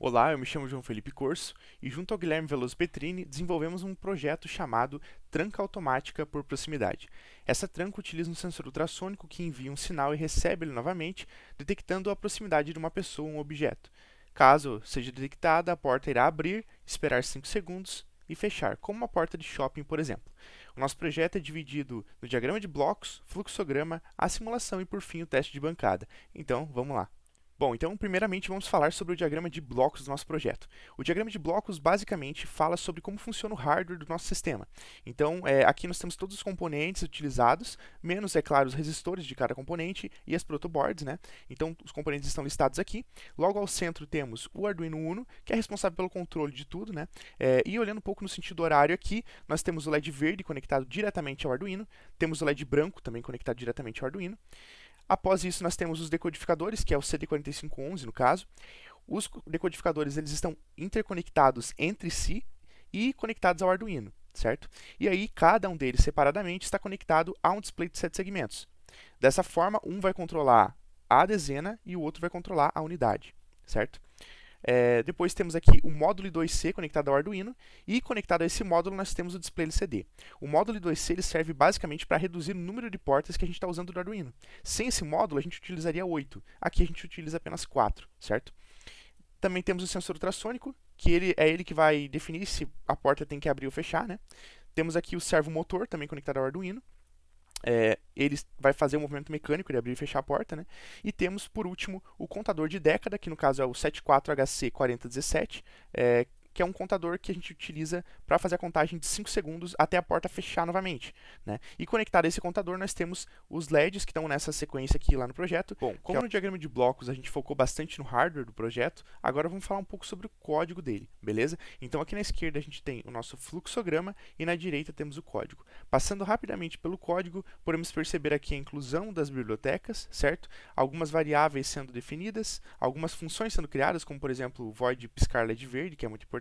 Olá, eu me chamo João Felipe Corso e junto ao Guilherme Veloso Petrini desenvolvemos um projeto chamado Tranca Automática por Proximidade. Essa tranca utiliza um sensor ultrassônico que envia um sinal e recebe ele novamente, detectando a proximidade de uma pessoa ou um objeto. Caso seja detectada, a porta irá abrir, esperar 5 segundos e fechar, como uma porta de shopping, por exemplo. O nosso projeto é dividido no diagrama de blocos, fluxograma, a simulação e, por fim, o teste de bancada. Então, vamos lá. Bom, então, primeiramente, vamos falar sobre o diagrama de blocos do nosso projeto. O diagrama de blocos, basicamente, fala sobre como funciona o hardware do nosso sistema. Então, aqui nós temos todos os componentes utilizados, menos, é claro, os resistores de cada componente e as protoboards, né? Então, os componentes estão listados aqui. Logo ao centro temos o Arduino Uno, que é responsável pelo controle de tudo, né? E olhando um pouco no sentido horário aqui, nós temos o LED verde conectado diretamente ao Arduino, temos o LED branco também conectado diretamente ao Arduino. Após isso, nós temos os decodificadores, que é o CD4511 no caso. Os decodificadores eles estão interconectados entre si e conectados ao Arduino, certo? E aí, cada um deles separadamente está conectado a um display de 7 segmentos. Dessa forma, um vai controlar a dezena e o outro vai controlar a unidade, certo? Depois temos aqui o módulo I2C conectado ao Arduino e conectado a esse módulo nós temos o display LCD. O módulo I2C ele serve basicamente para reduzir o número de portas que a gente está usando do Arduino. Sem esse módulo a gente utilizaria 8, aqui a gente utiliza apenas 4, certo? Também temos o sensor ultrassônico, que ele que vai definir se a porta tem que abrir ou fechar, né? Temos aqui o servomotor, também conectado ao Arduino. Ele vai fazer o movimento mecânico de abrir e fechar a porta, né? E temos, por último, o contador de década, que no caso é o 74HC4017, que é um contador que a gente utiliza para fazer a contagem de 5 segundos até a porta fechar novamente, né? E conectado a esse contador, nós temos os LEDs que estão nessa sequência aqui lá no projeto. Bom, como no diagrama de blocos a gente focou bastante no hardware do projeto, agora vamos falar um pouco sobre o código dele, beleza? Então aqui na esquerda a gente tem o nosso fluxograma e na direita temos o código. Passando rapidamente pelo código, podemos perceber aqui a inclusão das bibliotecas, certo? Algumas variáveis sendo definidas, algumas funções sendo criadas, como por exemplo o void piscar LED verde, que é muito importante.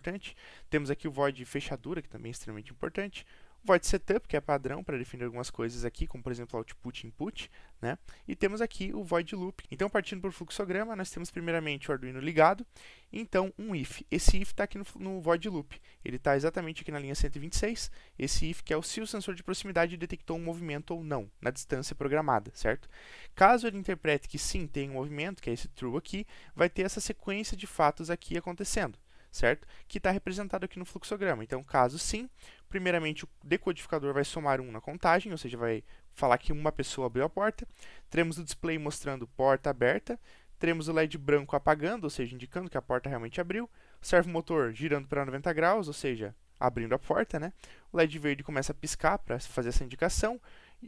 Temos aqui o void fechadura, que também é extremamente importante. O void setup, que é padrão para definir algumas coisas aqui, como por exemplo output e input, né? E temos aqui o void loop. Então, partindo para o fluxograma, nós temos primeiramente o Arduino ligado, então um if. Esse if está aqui no void loop. Ele está exatamente aqui na linha 126. Esse if que é o se o sensor de proximidade detectou um movimento ou não, na distância programada, certo? Caso ele interprete que sim, tem um movimento, que é esse true aqui, vai ter essa sequência de fatos aqui acontecendo, certo? Que está representado aqui no fluxograma. Então, caso sim, primeiramente o decodificador vai somar 1 na contagem, ou seja, vai falar que uma pessoa abriu a porta. Teremos o display mostrando porta aberta. Teremos o LED branco apagando, ou seja, indicando que a porta realmente abriu. O servomotor girando para 90 graus, ou seja, abrindo a porta, né? O LED verde começa a piscar para fazer essa indicação.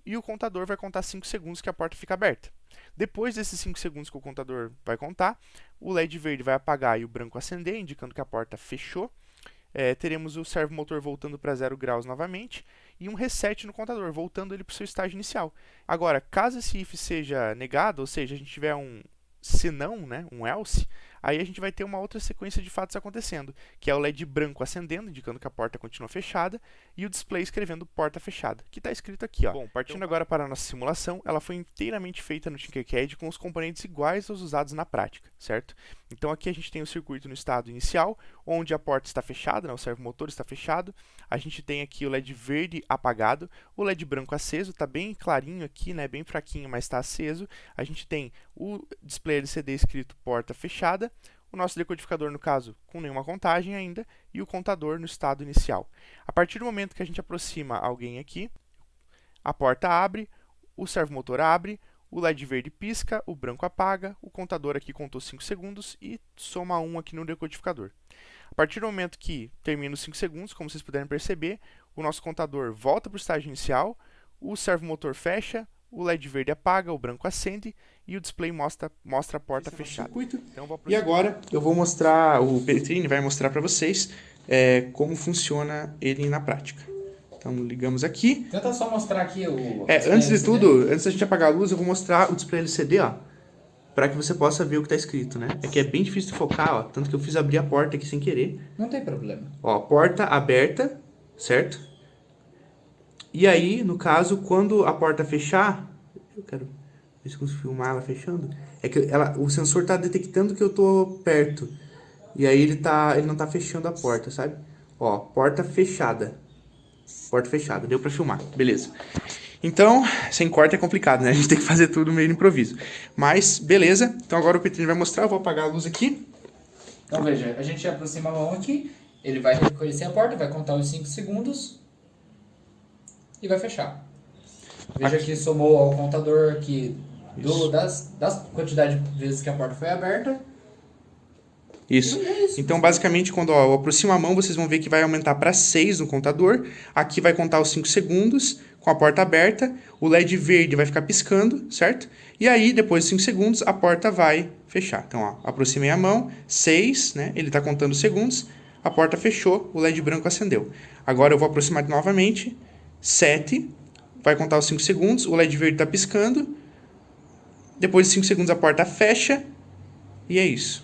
E o contador vai contar 5 segundos que a porta fica aberta. Depois desses 5 segundos que o contador vai contar, o LED verde vai apagar e o branco acender, indicando que a porta fechou. Teremos o servomotor voltando para 0 graus novamente e um reset no contador, voltando ele para o seu estágio inicial. Agora, caso esse if seja negado, ou seja, a gente tiver um se não, né, um else, aí a gente vai ter uma outra sequência de fatos acontecendo, que é o LED branco acendendo, indicando que a porta continua fechada, e o display escrevendo porta fechada, que está escrito aqui, ó. Bom, partindo agora para a nossa simulação, ela foi inteiramente feita no Tinkercad com os componentes iguais aos usados na prática, certo? Então aqui a gente tem o circuito no estado inicial, onde a porta está fechada, né, o servomotor está fechado, a gente tem aqui o LED verde apagado, o LED branco aceso, está bem clarinho aqui, né, bem fraquinho, mas está aceso, a gente tem o display LCD escrito porta fechada, o nosso decodificador, no caso, com nenhuma contagem ainda, e o contador no estado inicial. A partir do momento que a gente aproxima alguém aqui, a porta abre, o servomotor abre, o LED verde pisca, o branco apaga, o contador aqui contou 5 segundos e soma 1 aqui no decodificador. A partir do momento que termina os 5 segundos, como vocês puderem perceber, o nosso contador volta para o estágio inicial, o servomotor fecha, o LED verde apaga, o branco acende e o display mostra a porta fechada. Então, e agora eu vou mostrar, o Petrini vai mostrar para vocês como funciona ele na prática. Então ligamos aqui. Tenta só mostrar aqui o... Antes de tudo, antes da gente apagar a luz, eu vou mostrar o display LCD, ó, para que você possa ver o que está escrito, né? É que é bem difícil de focar, ó, tanto que eu fiz abrir a porta aqui sem querer. Não tem problema. Ó, porta aberta, certo? E aí, no caso, quando a porta fechar, eu quero ver se eu consigo filmar ela fechando, é que o sensor está detectando que eu estou perto. E aí ele não tá fechando a porta, sabe? Ó, porta fechada. Porta fechada, deu pra filmar, beleza. Então, sem corte é complicado, né? A gente tem que fazer tudo meio no improviso. Mas, beleza. Então agora o Petrini vai mostrar, eu vou apagar a luz aqui. Então veja, a gente aproxima a mão aqui, ele vai reconhecer a porta, vai contar os 5 segundos e vai fechar. Veja Aqui. que somou ao contador aqui das quantidade de vezes que a porta foi aberta. Isso. E é isso. Então, basicamente, quando eu aproximo a mão, vocês vão ver que vai aumentar para 6 no contador. Aqui vai contar os 5 segundos com a porta aberta. O LED verde vai ficar piscando, certo? E aí, depois de 5 segundos, a porta vai fechar. Então, ó, aproximei a mão, 6, né? Ele está contando segundos. A porta fechou, o LED branco acendeu. Agora eu vou aproximar novamente, 7. Vai contar os 5 segundos, o LED verde está piscando. Depois de 5 segundos, a porta fecha. E é isso.